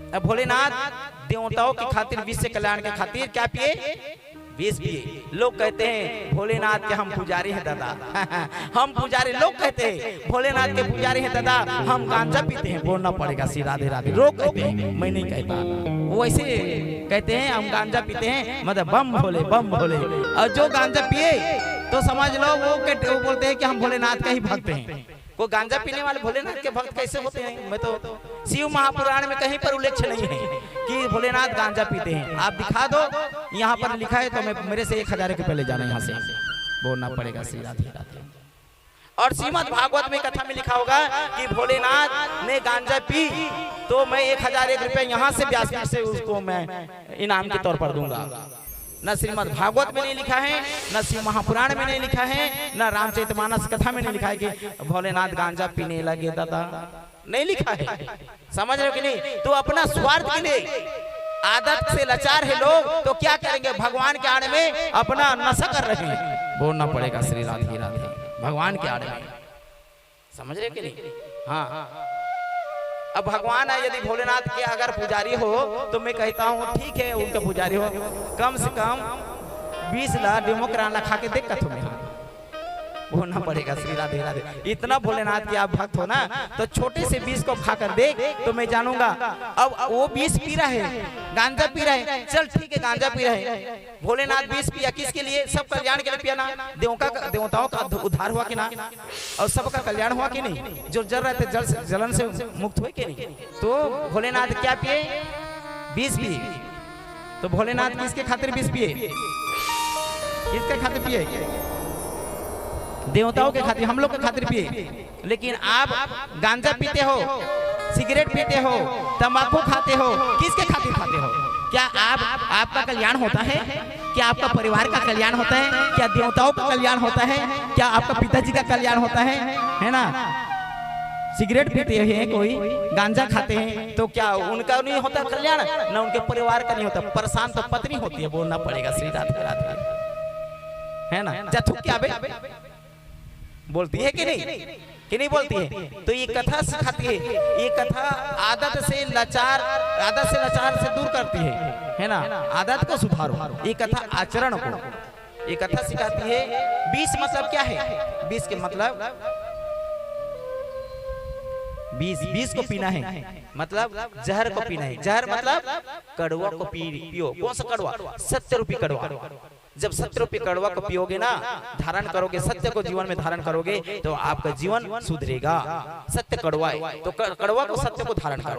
अब भोलेनाथ देवताओं की खातिर, विश्व के कल्याण के खातिर क्या पिए? विष पिए। लोग कहते हैं भोलेनाथ के हम पुजारी हैं दादा। हम पुजारी, लोग कहते हैं भोलेनाथ के पुजारी हैं दादा, हम गांजा पीते हैं। बोलना पड़ेगा श्री राधे राधे। लोग कहते हैं, मैं नहीं कहता। वो ऐसे कहते हैं हम गांजा पीते हैं, मतलब बम भोले बम भोले। और जो गांजा पिए तो समझ लो वो बोलते हैं कि हम भोलेनाथ का ही भक्त हैं। वो गांजा पीने वाले भोलेनाथ के भक्त कैसे होते हैं? मैं तो शिव महापुराण में कहीं पर उल्लेख नहीं है कि भोलेनाथ गांजा पीते हैं। आप दिखा दो, यहाँ पर लिखा है तो मैं मेरे से 1000 रुपये ले जाना यहाँ से। बोलना पड़ेगा श्री राधे राधे। और श्रीमद् भागवत में कथा में लिखा होगा कि भोलेनाथ ने गांजा पी तो मैं 1001 रुपये यहाँ से व्यासपीठ से उसको मैं इनाम के तौर पर दूंगा। न श्रीमद् भागवत में नहीं लिखा है, न शिव महापुराण में नहीं लिखा है, न रामचरितमानस कथा में नहीं लिखा है कि भोलेनाथ गांजा पीने लगे दादा। नहीं लिखा है, समझ रहे हो कि नहीं? तो अपना स्वार्थ के लिए आदत से लाचार है लोग, तो क्या करेंगे? भगवान के आड़ में अपना नशा कर रहे हैं। बोलना पड़ेगा श्री राधे राधे। भगवान के आड़ में, समझ रहे हो कि नहीं? हाँ, अब भगवान है, यदि भोलेनाथ के अगर पुजारी हो तो मैं कहता हूँ ठीक है, उनका पुजारी हो, कम से कम 20 ला डेमोक्राना खा के देख का तुम्हें। बोलना पड़ेगा श्री राधे राधे। इतना भोलेनाथ के आप भक्त हो ना, तो छोटे से 20 को खाकर देख तो मैं जानूंगा। अब वो 20 पी रहा है, गांजा पी रहा है, चल ठीक है गांजा पी रहा है। भोलेनाथ 20 पिया, किसके लिए? सब कल्याण के लिए पिया ना। देवताओं का उद्धार हुआ कि ना? और सबका कल्याण हुआ कि नहीं? जो जल रहे थे जलन से मुक्त हुए कि नहीं? तो भोलेनाथ क्या पिए? 20 पिए। तो भोलेनाथ किसके खातिर 20 पिए? किसके खातिर पिए? देवताओं के खातिर, हम लोग के खातिर पिए। लेकिन आप गांजा पीते हो, सिगरेट पीते हो, तंबाकू खाते हो, किसके खातिर खाते हो? क्या आपका कल्याण होता है? क्या आपका परिवार का कल्याण होता है? क्या देवताओं का कल्याण होता है? क्या आपका पिताजी का कल्याण होता है ना? सिगरेट पीते हैं, कोई गांजा खाते हैं, तो क्या उनका नहीं होता कल्याण? ना उनके परिवार का नहीं होता। परेशान तो पत्नी होती है। बोलना पड़ेगा श्री राधे राधे, है ना? जथुक क्या बे बोलती है कि नहीं बोलती है? तो ये कथा सिखाती है, ये कथा आदत से लाचार से दूर करती है ना? आदत को सुधारो। ये कथा आचरण को, ये कथा सिखाती है। 20 मतलब क्या है? 20 के मतलब 20 को पीना है, मतलब जहर को पीना है। जहर मतलब कड़वा को पियो। कौन सा कड़वा? 70 रुपये कड़वा। जब 70 रुपये कड़वा को पियोगे ना, धारण करोगे, सत्य को जीवन में धारण करोगे तो आपका जीवन सुधरेगा। सत्य कड़वा है, तो कड़वा को, सत्य को धारण करो।